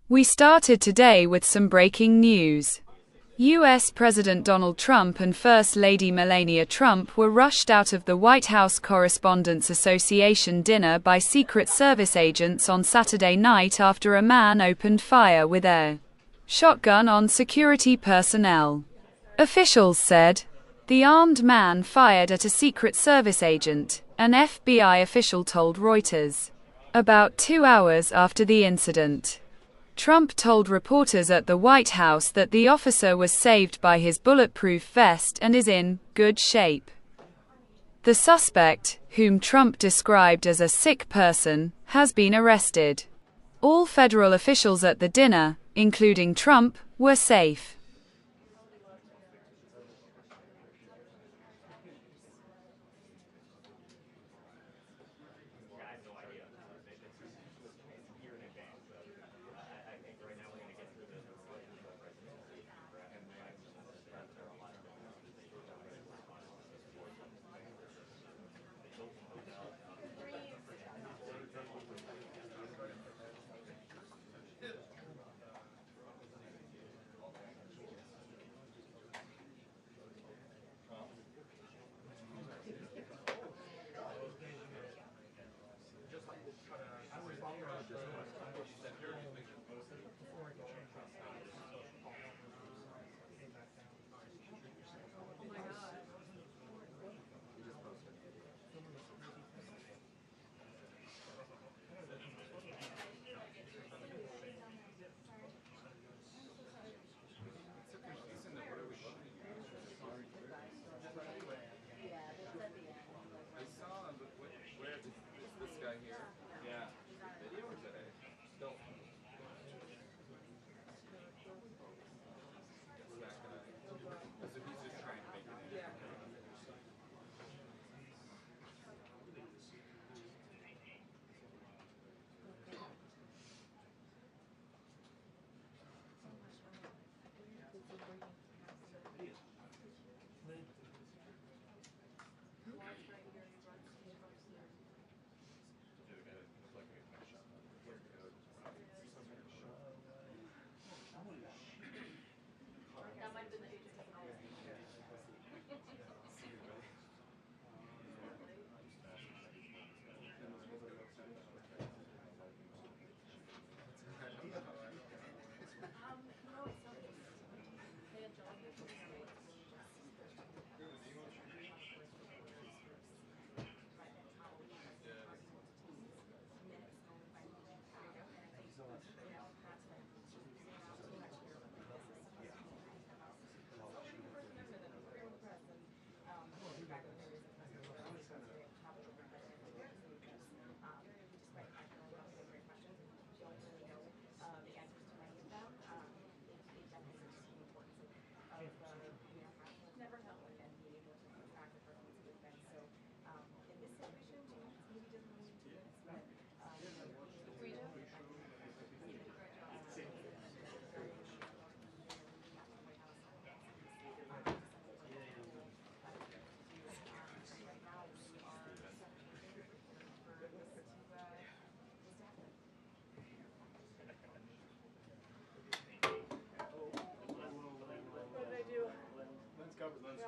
We started today with some breaking news. U.S. President Donald Trump and First Lady Melania Trump were rushed out of the White House Correspondents Association dinner by Secret Service agents on Saturday night after a man opened fire with a shotgun on security personnel. Officials said the armed man fired at a Secret Service agent, an FBI official told Reuters. About 2 hours after the incident, Trump told reporters at the White House that the officer was saved by his bulletproof vest and is in good shape. The suspect, whom Trump described as a sick person, has been arrested. All federal officials at the dinner, including Trump, were safe.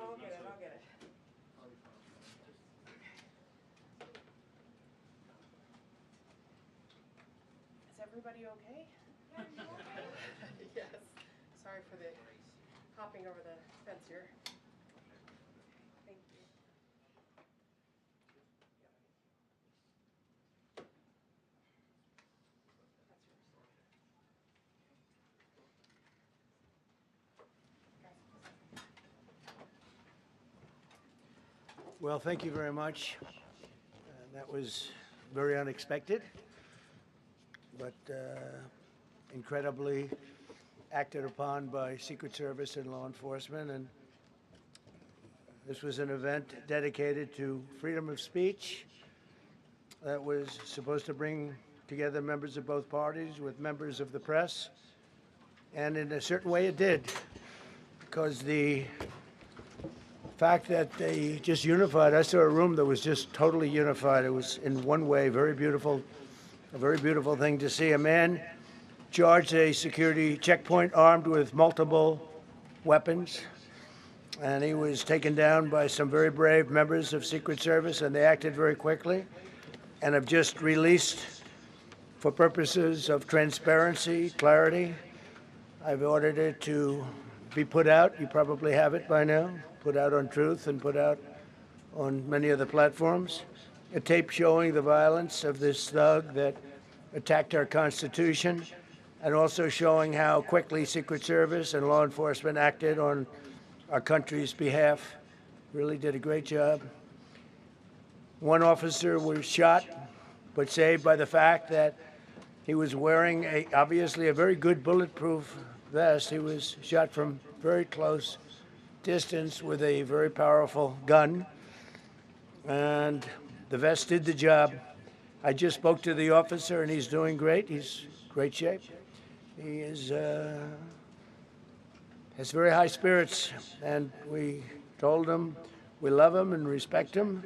I'll get it. Is everybody okay? Yes. Sorry for the hopping over the fence here. Thank you. Well, thank you very much. That was very unexpected, but incredibly acted upon by Secret Service and law enforcement. And this was an event dedicated to freedom of speech that was supposed to bring together members of both parties with members of the press. And in a certain way it did, because the fact that they just unified. I saw a room that was just totally unified. It was in one way very beautiful, a very beautiful thing to see. A man charged a security checkpoint armed with multiple weapons. And he was taken down by some very brave members of Secret Service, and they acted very quickly and have just released, for purposes of transparency, clarity, I've ordered it to be put out. You probably have it by now, put out on Truth and put out on many of the platforms. A tape showing the violence of this thug that attacked our Constitution, and also showing how quickly Secret Service and law enforcement acted on our country's behalf. Really did a great job. One officer was shot, but saved by the fact that he was wearing obviously a very good bulletproof vest. He was shot from very close distance with a very powerful gun, and the vest did the job. I just spoke to the officer, and he's doing great. He's in great shape. He has very high spirits, and we told him we love him and respect him,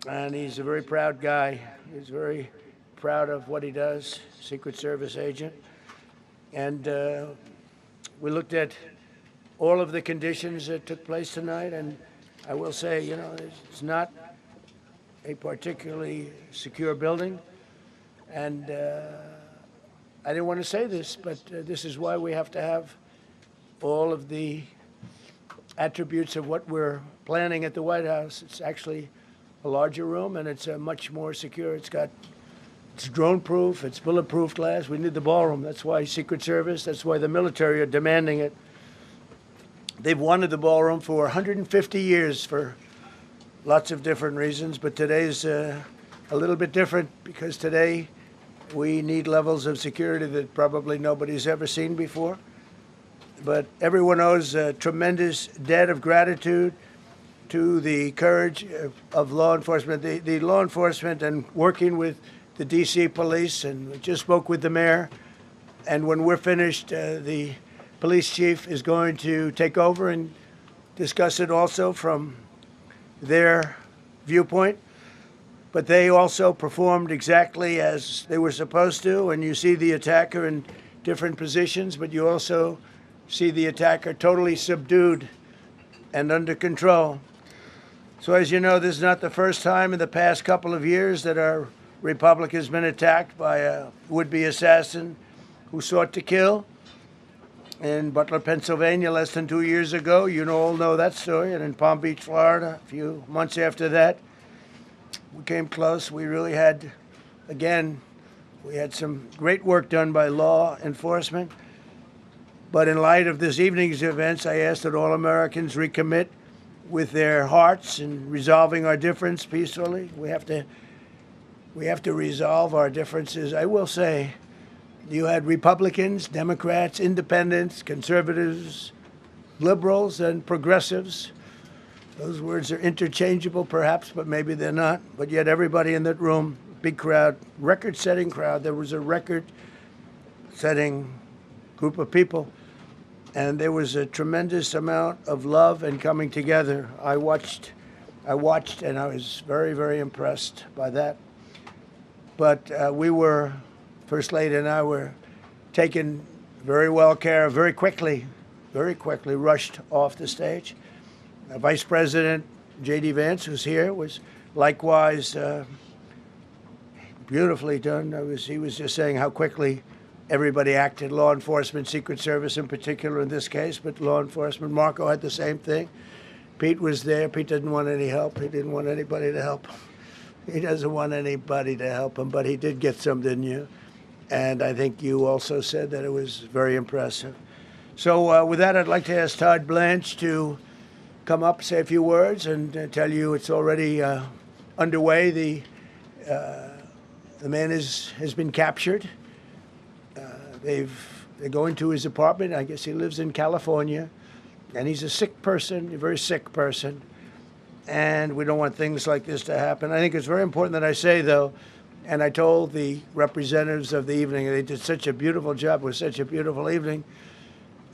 and he's a very proud guy. He's very proud of what he does, Secret Service agent. And we looked at all of the conditions that took place tonight, and I will say, you know, it's not a particularly secure building, and I didn't want to say this, but this is why we have to have all of the attributes of what we're planning at the White House. It's actually a larger room, and it's much more secure. It's drone-proof, it's bulletproof glass. We need the ballroom. That's why Secret Service, that's why the military are demanding it. They've wanted the ballroom for 150 years for lots of different reasons, but today's a little bit different, because today we need levels of security that probably nobody's ever seen before. But everyone owes a tremendous debt of gratitude to the courage of law enforcement, the law enforcement, and working with the D.C. police. And we just spoke with the mayor. And when we're finished, the police chief is going to take over and discuss it also from their viewpoint. But they also performed exactly as they were supposed to. And you see the attacker in different positions, but you also see the attacker totally subdued and under control. So as you know, this is not the first time in the past couple of years that our republic has been attacked by a would-be assassin who sought to kill. In Butler, Pennsylvania, less than 2 years ago, you all know that story. And in Palm Beach, Florida, a few months after that, we came close. We really had, again, we had some great work done by law enforcement. But in light of this evening's events, I ask that all Americans recommit with their hearts in resolving our difference peacefully. We have to resolve our differences. I will say, you had Republicans, Democrats, independents, conservatives, liberals, and progressives. Those words are interchangeable, perhaps, but maybe they're not. But yet everybody in that room, big crowd, record-setting crowd. There was a record-setting group of people. And there was a tremendous amount of love and coming together. I watched, and I was very, very impressed by that. But we were, First Lady and I were taken very well care of, very quickly rushed off the stage. Vice President J.D. Vance, who's here, was likewise beautifully done. He was just saying how quickly everybody acted, law enforcement, Secret Service in particular in this case, but law enforcement. Marco had the same thing. Pete was there. Pete didn't want any help. He didn't want anybody to help him. He doesn't want anybody to help him, but he did get some, didn't you? And I think you also said that it was very impressive. So with that, I'd like to ask Todd Blanche to come up, say a few words, and tell you it's already underway. The man has been captured. They're going to his apartment. I guess he lives in California, and he's a sick person, a very sick person, and we don't want things like this to happen. I think it's very important that I say, though, and I told the representatives of the evening, they did such a beautiful job. It was such a beautiful evening.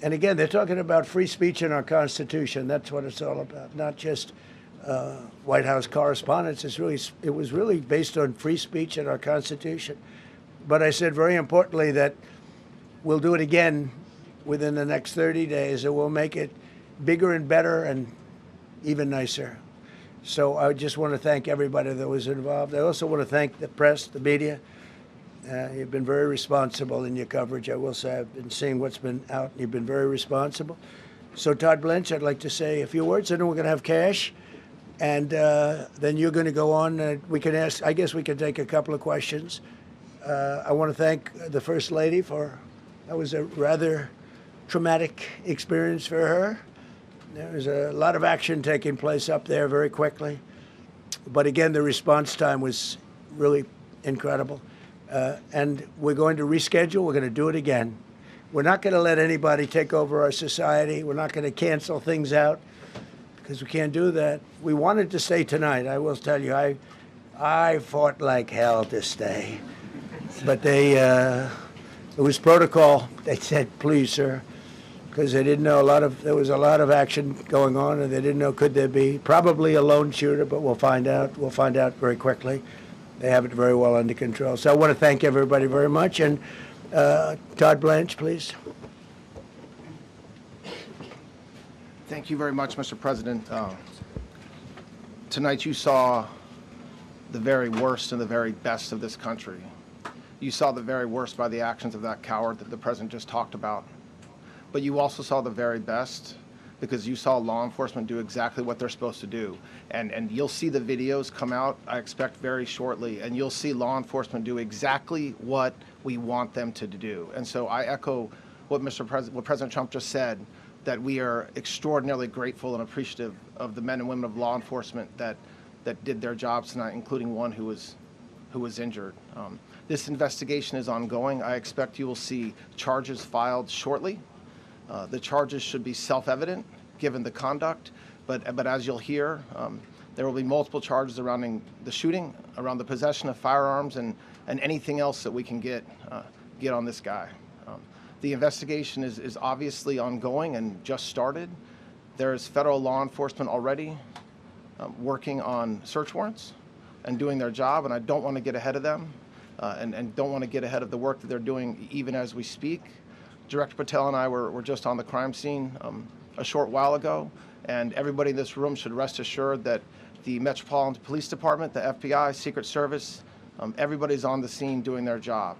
And again, they're talking about free speech in our Constitution. That's what it's all about, not just White House correspondence. It was really based on free speech in our Constitution. But I said very importantly that we'll do it again within the next 30 days, and we'll make it bigger and better and even nicer. So I just want to thank everybody that was involved. I also want to thank the press, the media. You've been very responsible in your coverage. I will say I've been seeing what's been out. You've been very responsible. So Todd Blanche, I'd like to say a few words, and then we're going to have cash. And then you're going to go on. We can ask, I guess we can take a couple of questions. I want to thank the First Lady that was a rather traumatic experience for her. There was a lot of action taking place up there very quickly. But again, the response time was really incredible. And we're going to reschedule. We're going to do it again. We're not going to let anybody take over our society. We're not going to cancel things out because we can't do that. We wanted to stay tonight. I will tell you, I fought like hell to stay. But it was protocol. They said, please, sir, because they didn't know there was a lot of action going on, and they didn't know could there be probably a lone shooter, but we'll find out. We'll find out very quickly. They have it very well under control. So I want to thank everybody very much. And Todd Blanche, please. Thank you very much, Mr. President. Tonight you saw the very worst and the very best of this country. You saw the very worst by the actions of that coward that the President just talked about. But you also saw the very best because you saw law enforcement do exactly what they're supposed to do. And you'll see the videos come out, I expect, very shortly, and you'll see law enforcement do exactly what we want them to do. And so I echo what what President Trump just said, that we are extraordinarily grateful and appreciative of the men and women of law enforcement that did their jobs tonight, including one who was injured. This investigation is ongoing. I expect you will see charges filed shortly. The charges should be self-evident given the conduct, but as you'll hear, there will be multiple charges surrounding the shooting, around the possession of firearms, and anything else that we can get on this guy. The investigation is obviously ongoing and just started. There is federal law enforcement already working on search warrants and doing their job, and I don't want to get ahead of them and don't want to get ahead of the work that they're doing even as we speak. Director Patel and I were just on the crime scene a short while ago, and everybody in this room should rest assured that the Metropolitan Police Department, the FBI, Secret Service, everybody's on the scene doing their job.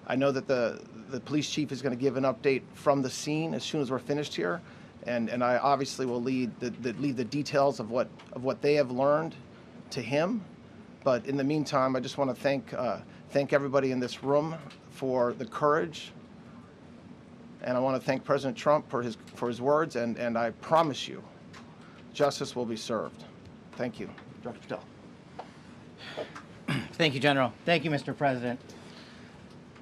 I know that the police chief is going to give an update from the scene as soon as we're finished here, and I obviously will lead the details of what they have learned to him. But in the meantime, I just want to thank everybody in this room for the courage. And I want to thank President Trump for his words, and I promise you, justice will be served. Thank you. Director Patel. Thank you, General. Thank you, Mr. President.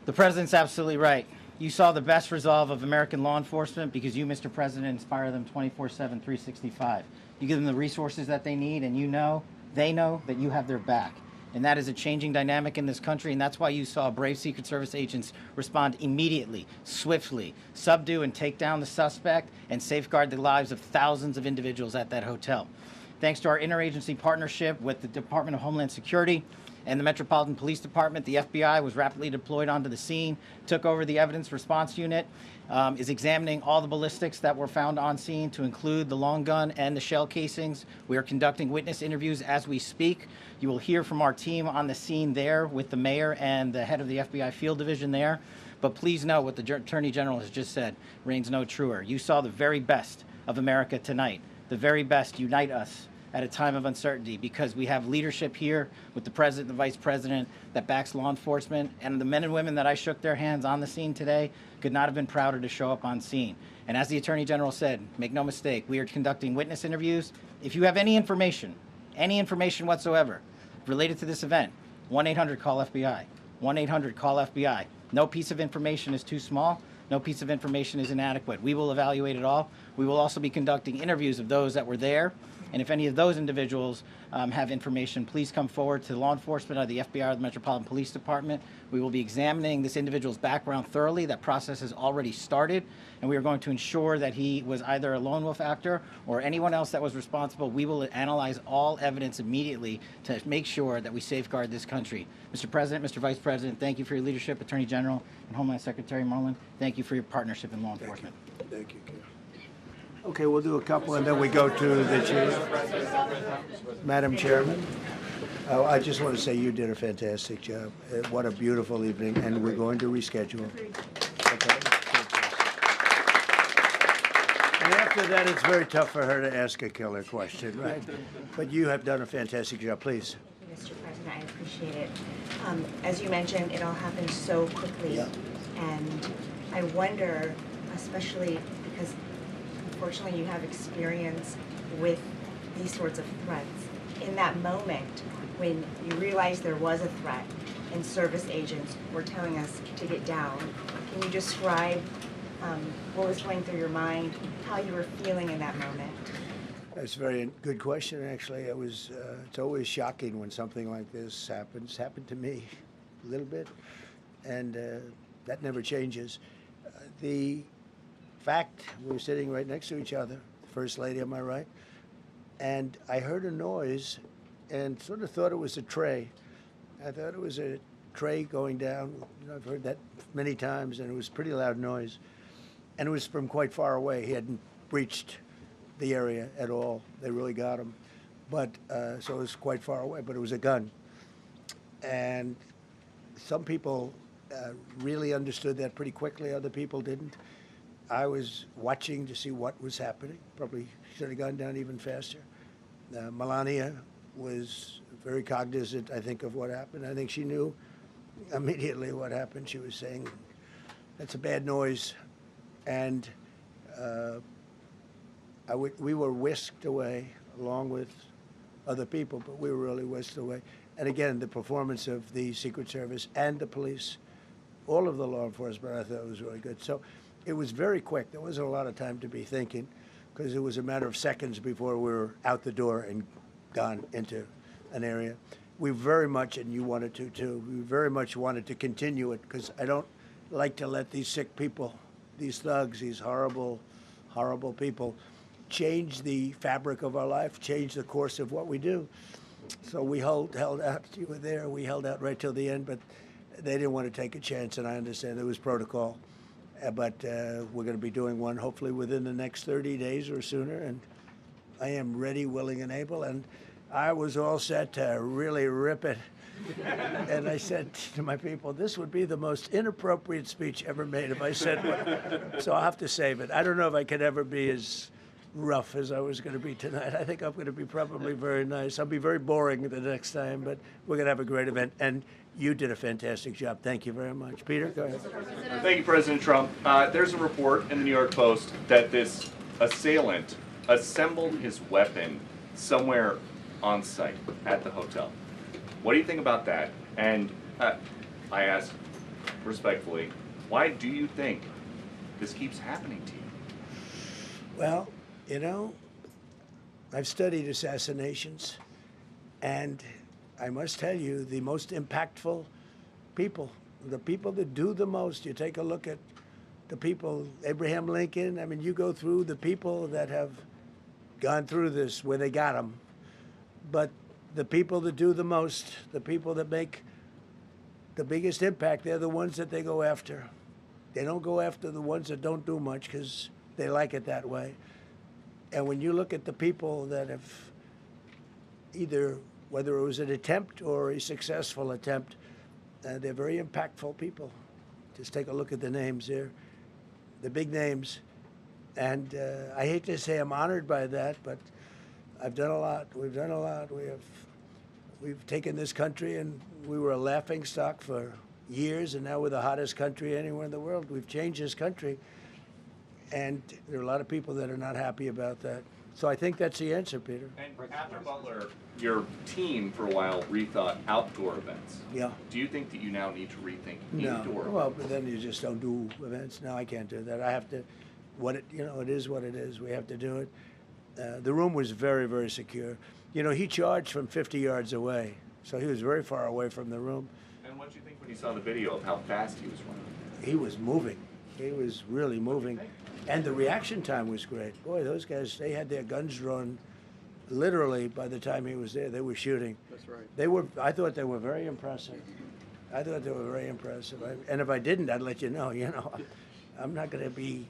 The President's absolutely right. You saw the best resolve of American law enforcement because you, Mr. President, inspire them 24/7, 365. You give them the resources that they need, and they know that you have their back. And that is a changing dynamic in this country, and that's why you saw brave Secret Service agents respond immediately, swiftly, subdue and take down the suspect, and safeguard the lives of thousands of individuals at that hotel. Thanks to our interagency partnership with the Department of Homeland Security and the Metropolitan Police Department, the FBI was rapidly deployed onto the scene, took over the evidence response unit, is examining all the ballistics that were found on scene, to include the long gun and the shell casings. We are conducting witness interviews as we speak. You will hear from our team on the scene there with the mayor and the head of the FBI field division there. But please know what the Attorney General has just said reigns no truer. You saw the very best of America tonight. The very best unite us at a time of uncertainty, because we have leadership here with the President and the Vice President that backs law enforcement, and the men and women that I shook their hands on the scene today could not have been prouder to show up on scene. And as the Attorney General said, make no mistake, we are conducting witness interviews. If you have any information whatsoever related to this event, 1-800-CALL-FBI, 1-800-CALL-FBI. No piece of information is too small. No piece of information is inadequate. We will evaluate it all. We will also be conducting interviews of those that were there And if any of those individuals have information, please come forward to law enforcement or the FBI or the Metropolitan Police Department. We will be examining this individual's background thoroughly. That process has already started, and we are going to ensure that he was either a lone wolf actor or anyone else that was responsible. We will analyze all evidence immediately to make sure that we safeguard this country. Mr. President, Mr. Vice President, thank you for your leadership. Attorney General and Homeland Secretary Merlin, thank you for your partnership in law enforcement. Thank you, Ken. Okay, we'll do a couple and then we go to the chief. Madam Chairman, I just want to say you did a fantastic job. What a beautiful evening, and we're going to reschedule. Okay? And after that, it's very tough for her to ask a killer question, right? But you have done a fantastic job. Please. Mr. President, I appreciate it. As you mentioned, it all happened so quickly. Yeah. And I wonder, especially because unfortunately you have experience with these sorts of threats, in that moment when you realized there was a threat and service agents were telling us to get down, can you describe what was going through your mind, how you were feeling in that moment? That's a very good question, actually. It's always shocking when something like this happens. Happened to me a little bit, and that never changes. The fact, we were sitting right next to each other, First Lady on my right, and I heard a noise and sort of thought it was a tray. I thought it was a tray going down. You know, I've heard that many times, and it was a pretty loud noise. And it was from quite far away. He hadn't breached the area at all. They really got him. But, so it was quite far away, but it was a gun. And some people really understood that pretty quickly. Other people didn't. I was watching to see what was happening. Probably should have gone down even faster. Melania was very cognizant, I think, of what happened. I think she knew immediately what happened. She was saying, that's a bad noise. And we were whisked away along with other people, but we were really whisked away. And again, the performance of the Secret Service and the police, all of the law enforcement, I thought was really good. So it was very quick. There wasn't a lot of time to be thinking, because it was a matter of seconds before we were out the door and gone into an area. We very much, and you wanted to too, we very much wanted to continue it, because I don't like to let these sick people, these thugs, these horrible, horrible people, change the fabric of our life, change the course of what we do. So we held out. You were there. We held out right till the end, but they didn't want to take a chance, and I understand there was protocol. But we're going to be doing one hopefully within the next 30 days or sooner, and I am ready, willing, and able. And I was all set to really rip it. And I said to my people, this would be the most inappropriate speech ever made if I said what. So I'll have to save it. I don't know if I could ever be as rough as I was going to be tonight. I think I'm going to be probably very nice. I'll be very boring the next time, but we're going to have a great event. And you did a fantastic job. Thank you very much. Peter, go ahead. Thank you, President Trump. There's a report in the New York Post that this assailant assembled his weapon somewhere on site at the hotel. What do you think about that? And I ask respectfully, why do you think this keeps happening to you? Well, you know, I've studied assassinations, and I must tell you, the most impactful people, the people that do the most, you take a look at the people, Abraham Lincoln, I mean, you go through the people that have gone through this, where they got them. But the people that do the most, the people that make the biggest impact, they're the ones that they go after. They don't go after the ones that don't do much because they like it that way. And when you look at the people that have either, whether it was an attempt or a successful attempt, they're very impactful people. Just take a look at the names there, the big names. And I hate to say I'm honored by that, but I've done a lot. We've done a lot. We've taken this country, and we were a laughing stock for years, and now we're the hottest country anywhere in the world. We've changed this country, and there are a lot of people that are not happy about that. So I think that's the answer, Peter. And after Butler, your team for a while rethought outdoor events. Yeah. Do you think that you now need to rethink No. indoor Well, events? but then you just don't do events. No, I can't do that. I have to, it is what it is. We have to do it. The room was very, very secure. You know, he charged from 50 yards away, so he was very far away from the room. And what did you think when you saw the video of how fast he was running? He was moving. He was really moving. And the reaction time was great. Boy, those guys, they had their guns drawn literally by the time he was there. They were shooting. That's right. I thought they were very impressive. And if I didn't, I'd let you know, you know. I'm not going to be,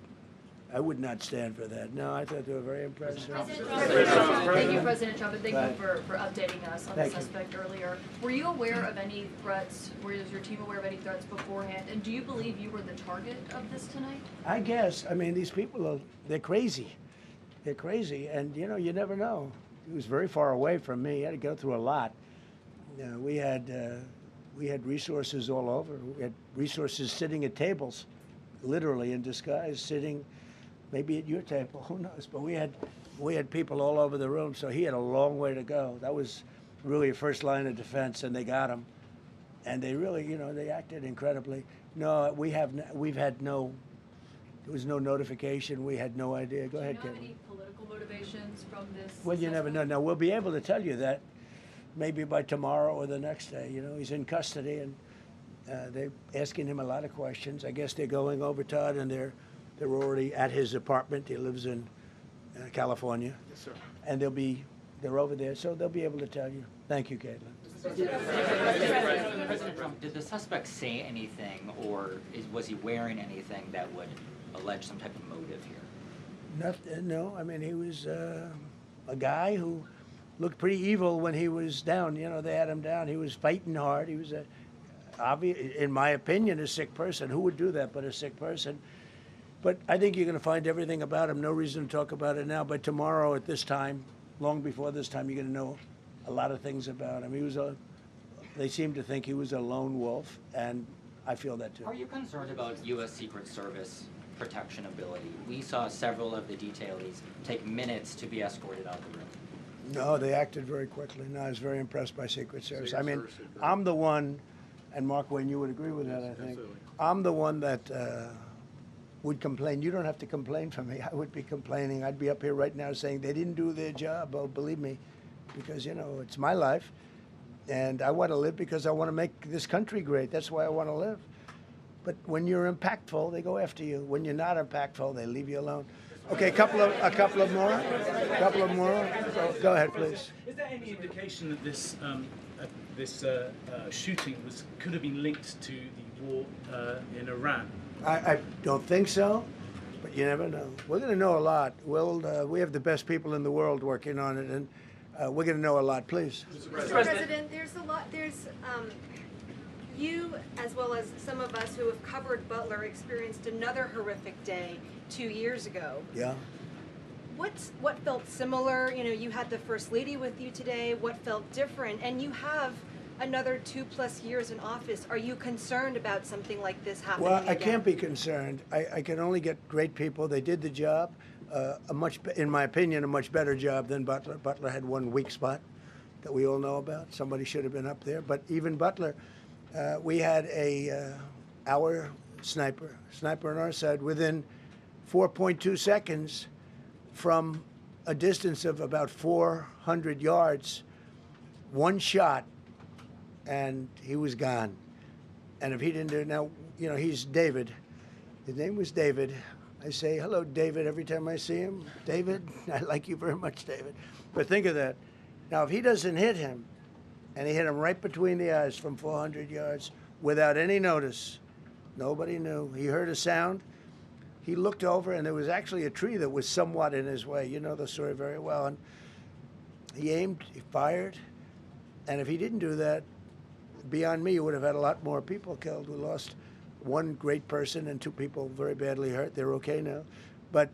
I would not stand for that. No, I thought they were very impressive. Thank you, President Trump, and thank Right. you for updating us on Thank the you. suspect earlier. Were you aware of any threats? Was your team aware of any threats beforehand? And do you believe you were the target of this tonight? I guess. I mean, these people they're crazy. They're crazy, and you know, you never know. He was very far away from me. He had to go through a lot. We had resources all over. We had resources sitting at tables, literally in disguise, sitting maybe at your table. Who knows? But we had people all over the room, so he had a long way to go. That was really a first line of defense, and they got him. And they really, you know, they acted incredibly. No, we've had no. There was no notification. We had no idea. Go ahead, Do you know Kevin. any political motivations from this? Well, you never know. suspect? Now, we'll be able to tell you that maybe by tomorrow or the next day. You know, he's in custody, and they're asking him a lot of questions. I guess they're going over, Todd, and they're already at his apartment. He lives in California. Yes, sir. And they're over there, so they'll be able to tell you. Thank you, Caitlin. President Trump, did the suspect say anything, or was he wearing anything that would allege some type of motive here? No, I mean, he was a guy who looked pretty evil when he was down. You know, they had him down. He was fighting hard. He was in my opinion, a sick person. Who would do that but a sick person? But I think you're going to find everything about him. No reason to talk about it now. But tomorrow at this time, long before this time, you're going to know a lot of things about him. They seem to think he was a lone wolf, and I feel that too. Are you concerned about U.S. Secret Service protection ability? We saw several of the detailees take minutes to be escorted out of the room. No, they acted very quickly. No, I was very impressed by Secret Service. Secret I mean, Service did great. I'm the one, and Mark Wayne, you would agree with that, I think. absolutely. I'm the one that would complain. You don't have to complain for me. I would be complaining. I'd be up here right now saying they didn't do their job. Oh, believe me, because, you know, it's my life, and I want to live because I want to make this country great. That's why I want to live. But when you're impactful, they go after you. When you're not impactful, they leave you alone. Okay, a couple of more. Go ahead, please. Is there any indication that this shooting could have been linked to the war in Iran? I don't think so, but you never know. We're going to know a lot. We have the best people in the world working on it, and we're going to know a lot. Please. Mr. President, there's a lot. There's you, as well as some of us who have covered Butler, experienced another horrific day 2 years ago. Yeah. What felt similar? You know, you had the First Lady with you today. What felt different? And you have another 2+ years in office. Are you concerned about something like this happening Well, I again? can't be concerned. I can only get great people. They did the job, in my opinion, a much better job than Butler. Butler had one weak spot that we all know about. Somebody should have been up there. But even Butler, we had our sniper on our side within 4.2 seconds from a distance of about 400 yards, one shot, and he was gone. And if he didn't do it, now, you know, he's David. His name was David. I say, hello, David, every time I see him. David, I like you very much, David. But think of that. Now, if he doesn't hit him, and he hit him right between the eyes from 400 yards without any notice, nobody knew. He heard a sound. He looked over, and there was actually a tree that was somewhat in his way. You know the story very well. And he aimed, he fired, and if he didn't do that, beyond me, you would have had a lot more people killed. We lost one great person and 2 people very badly hurt. They're okay now. But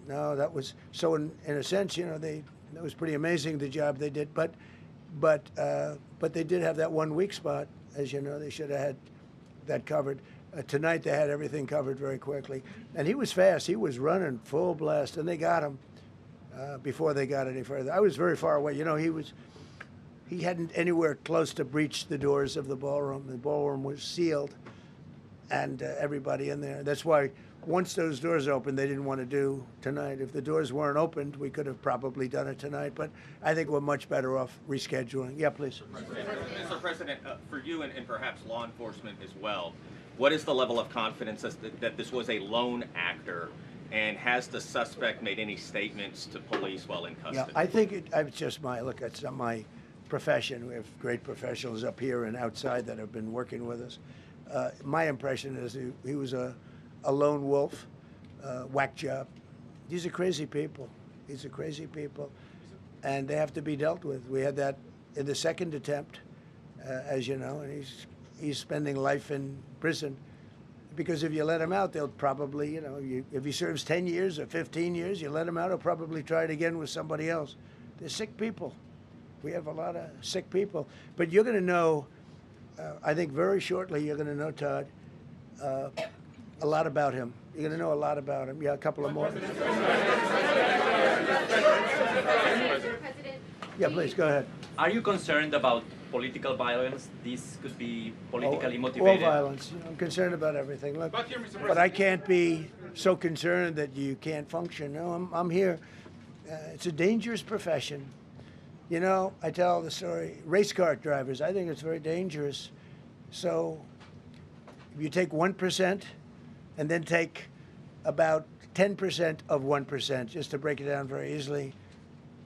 no, that was, so in a sense, you know, that was pretty amazing, the job they did. But they did have that one weak spot. As you know, they should have had that covered. Tonight they had everything covered very quickly. And he was fast. He was running full blast, and they got him before they got any further. I was very far away. You know, he hadn't anywhere close to breach the doors of the ballroom. The ballroom was sealed, and everybody in there. That's why once those doors opened, they didn't want to do tonight. If the doors weren't opened, we could have probably done it tonight, but I think we're much better off rescheduling. Yeah, please. Mr. President, for you and perhaps law enforcement as well, what is the level of confidence that this was a lone actor, and has the suspect made any statements to police while in custody? Yeah, I think it's just it's not my profession. We have great professionals up here and outside that have been working with us. My impression is he was a lone wolf, whack job. These are crazy people. These are crazy people, and they have to be dealt with. We had that in the second attempt, as you know, and he's spending life in prison. Because if you let him out, they'll probably, if he serves 10 years or 15 years, you let him out, he'll probably try it again with somebody else. They're sick people. We have a lot of sick people. But you're going to know, I think very shortly, you're going to know, Todd, a lot about him. You're going to know a lot about him. Yeah, a couple of more. Yeah, please, go ahead. Are you concerned about political violence? This could be politically motivated. All violence. I'm concerned about everything. Look, but I can't be so concerned that you can't function. No, I'm here. It's a dangerous profession. I tell the story. Race car drivers, I think it's very dangerous. So if you take 1% and then take about 10% of 1%, just to break it down very easily,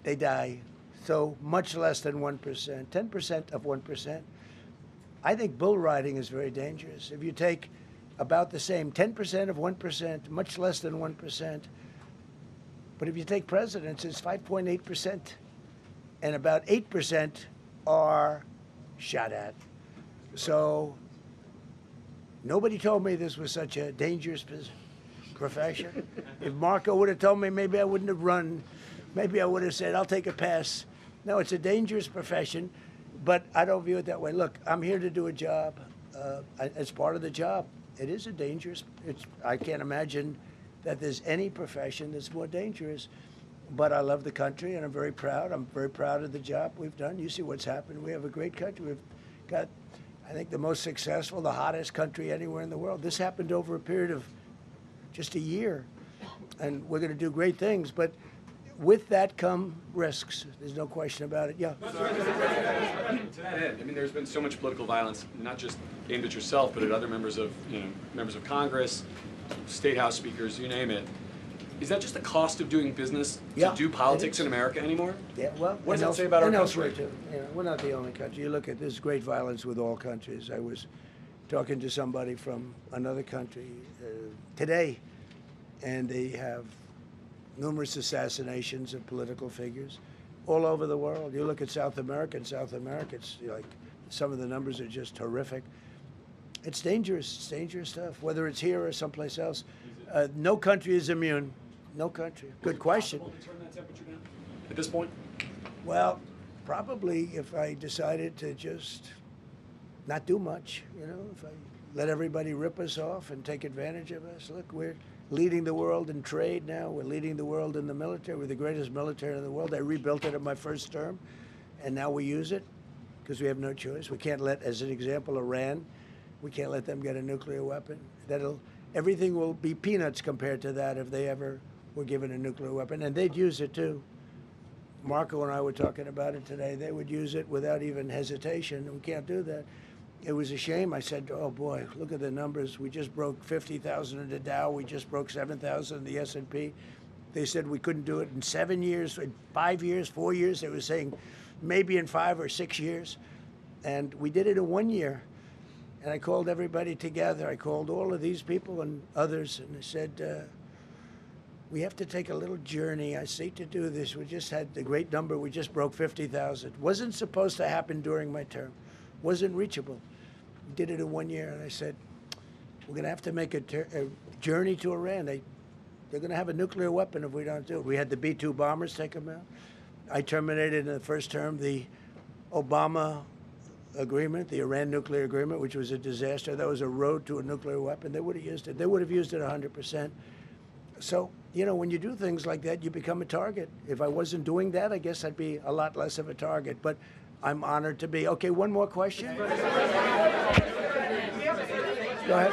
they die. So much less than 1%, 10% of 1%. I think bull riding is very dangerous. If you take about the same, 10% of 1%, much less than 1%. But if you take presidents, it's 5.8%. And about 8% are shot at. So nobody told me this was such a dangerous profession. If Marco would have told me, maybe I wouldn't have run. Maybe I would have said, I'll take a pass. No, it's a dangerous profession, but I don't view it that way. Look, I'm here to do a job. It's part of the job. It is a dangerous, I can't imagine that there's any profession that's more dangerous. But I love the country, and I'm very proud. I'm very proud of the job we've done. You see what's happened. We have a great country. We've got, I think, the most successful, the hottest country anywhere in the world. This happened over a period of just a year, and we're going to do great things. But with that come risks. There's no question about it. Yeah. To that end, I mean, there's been so much political violence, not just aimed at yourself, but at other members of Congress, state house speakers, you name it. Is that just the cost of doing business to do politics in America anymore? Yeah, well, what does that say about our country? Too. We're not the only country. You look at this great violence with all countries. I was talking to somebody from another country today, and they have numerous assassinations of political figures all over the world. You look at South America, it's like some of the numbers are just horrific. It's dangerous. It's dangerous stuff, whether it's here or someplace else. No country is immune. No country. Good question. Is it possible to turn that temperature down at this point? Well, probably if I decided to just not do much, if I let everybody rip us off and take advantage of us. Look, we're leading the world in trade now. We're leading the world in the military. We're the greatest military in the world. I rebuilt it in my first term, and now we use it because we have no choice. We can't let, as an example, Iran, we can't let them get a nuclear weapon. Everything will be peanuts compared to that if they ever were given a nuclear weapon, and they'd use it too. Marco and I were talking about it today. They would use it without even hesitation. We can't do that. It was a shame. I said, oh boy, look at the numbers. We just broke 50,000 in the Dow. We just broke 7,000 in the S&P. They said we couldn't do it in 7 years, in 5 years, 4 years. They were saying maybe in 5 or 6 years. And we did it in 1 year. And I called everybody together. I called all of these people and others, and I said, we have to take a little journey. I say to do this. We just had the great number. We just broke 50,000. Wasn't supposed to happen during my term. Wasn't reachable. We did it in 1 year, and I said, we're going to have to make a journey to Iran. They're going to have a nuclear weapon if we don't do it. We had the B-2 bombers take them out. I terminated in the first term the Obama agreement, the Iran nuclear agreement, which was a disaster. That was a road to a nuclear weapon. They would have used it. They would have used it 100%. So, when you do things like that, you become a target. If I wasn't doing that, I guess I'd be a lot less of a target. But I'm honored to be. Okay, one more question. Go ahead.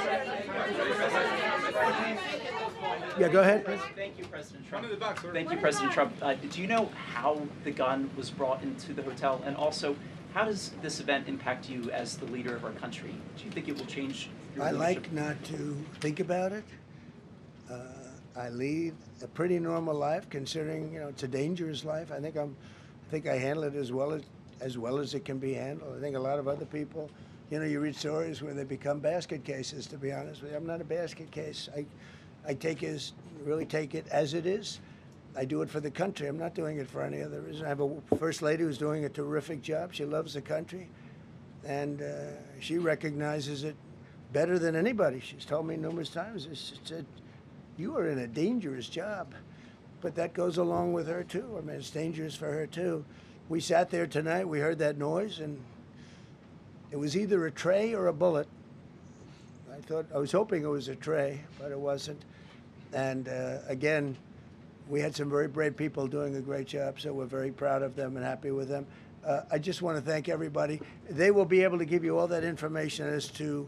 Yeah, go ahead. Thank you, President Trump. Thank you, President Trump. Do you know how the gun was brought into the hotel? And also, how does this event impact you as the leader of our country? Do you think it will change your I leadership? like not to think about it. I lead a pretty normal life, considering it's a dangerous life. I think I handle it as well as it can be handled. I think a lot of other people, you read stories where they become basket cases. To be honest with you, I'm not a basket case. I really take it as it is. I do it for the country. I'm not doing it for any other reason. I have a first lady who's doing a terrific job. She loves the country, and she recognizes it better than anybody. She's told me numerous times. She said, "You are in a dangerous job," but that goes along with her too. I mean, it's dangerous for her too. We sat there tonight. We heard that noise, and it was either a tray or a bullet. I was hoping it was a tray, but it wasn't. And again, we had some very brave people doing a great job, so we're very proud of them and happy with them. I just want to thank everybody. They will be able to give you all that information as to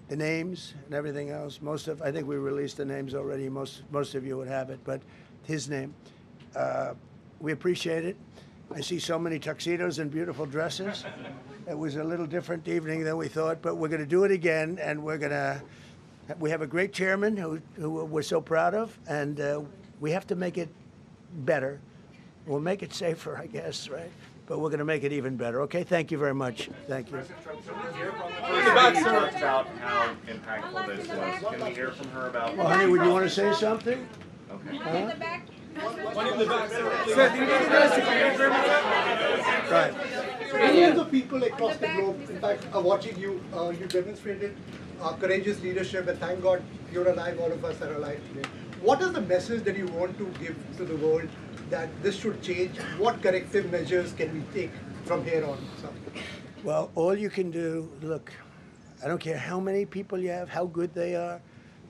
the names and everything else. I think we released the names already. Most of you would have it, but his name. We appreciate it. I see so many tuxedos and beautiful dresses. It was a little different evening than we thought, but we're going to do it again, and we have a great chairman who we're so proud of, and we have to make it better. We'll make it safer, I guess, right? But we're going to make it even better. Okay, thank you very much. Thank you. You talked about how impactful this was. Can we hear from her about? Well, honey, would you want to say something? Okay. One in the back. Right. Millions of people across the globe, in fact, are watching you. You demonstrated courageous leadership, and thank God you're alive. All of us are alive today. What is the message that you want to give to the world that this should change? What corrective measures can we take from here on? Well, all you can do, look, I don't care how many people you have, how good they are.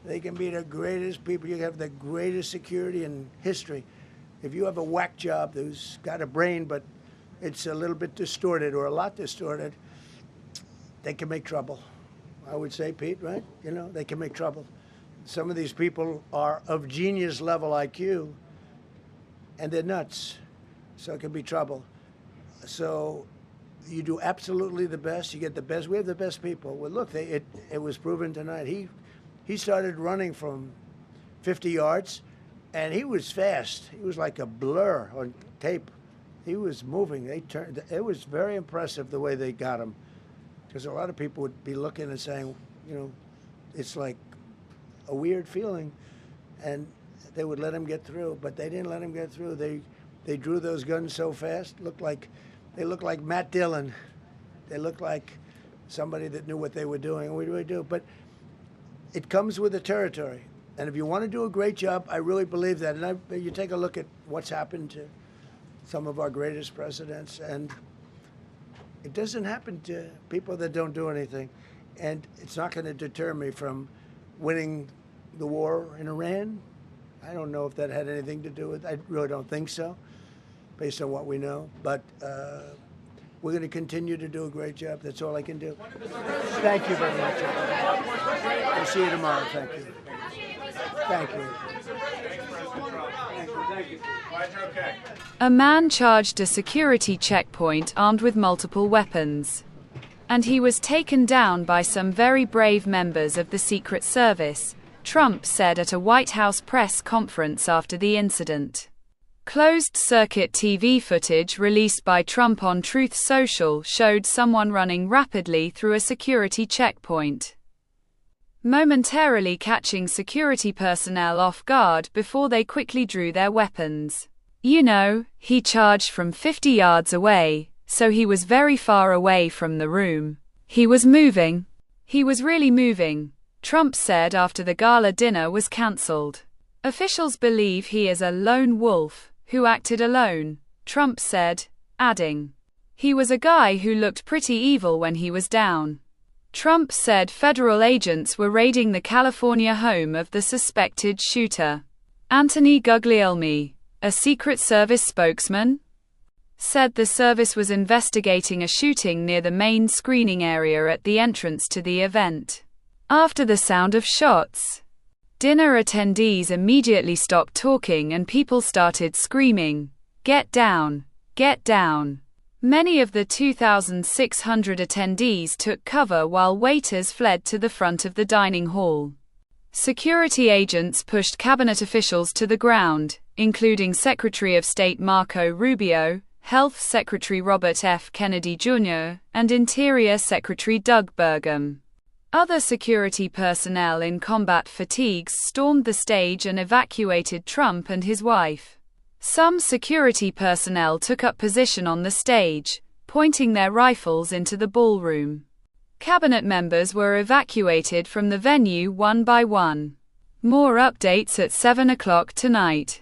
They can be the greatest people. You have the greatest security in history. If you have a whack job who's got a brain, but it's a little bit distorted or a lot distorted, they can make trouble. I would say, Pete, right? They can make trouble. Some of these people are of genius level IQ, and they're nuts, so it can be trouble. So you do absolutely the best. You get the best. We have the best people. Well, look, it was proven tonight. He started running from 50 yards, and he was fast. He was like a blur on tape. He was moving. It was very impressive the way they got him, because a lot of people would be looking and saying, it's like a weird feeling, and they would let him get through, but they didn't let him get through. They drew those guns so fast. They looked like Matt Dillon. They looked like somebody that knew what they were doing. And we really do. But it comes with the territory. And if you want to do a great job, I really believe that. And you take a look at what's happened to some of our greatest presidents, and it doesn't happen to people that don't do anything. And it's not going to deter me from winning the war in Iran. I don't know if that had anything to do with it. I really don't think so, based on what we know. But we're going to continue to do a great job. That's all I can do. Thank you very much. We'll see you tomorrow. Thank you. Thank you. Thank you. Glad you're okay. A man charged a security checkpoint armed with multiple weapons. And he was taken down by some very brave members of the Secret Service, Trump said at a White House press conference after the incident. Closed-circuit TV footage released by Trump on Truth Social showed someone running rapidly through a security checkpoint, momentarily catching security personnel off guard before they quickly drew their weapons. He charged from 50 yards away, so he was very far away from the room. He was moving. He was really moving, Trump said after the gala dinner was cancelled. Officials believe he is a lone wolf who acted alone, Trump said, adding, "He was a guy who looked pretty evil when he was down." Trump said federal agents were raiding the California home of the suspected shooter. Anthony Guglielmi, a Secret Service spokesman, said the service was investigating a shooting near the main screening area at the entrance to the event. After the sound of shots, Dinner attendees immediately stopped talking and people started screaming, "Get down! Get down!" Many of the 2,600 attendees took cover while waiters fled to the front of the dining hall. Security agents pushed cabinet officials to the ground, including Secretary of State Marco Rubio, Health Secretary Robert F. Kennedy Jr., and Interior Secretary Doug Burgum. Other security personnel in combat fatigues stormed the stage and evacuated Trump and his wife. Some security personnel took up position on the stage, pointing their rifles into the ballroom. Cabinet members were evacuated from the venue one by one. More updates at 7 o'clock tonight.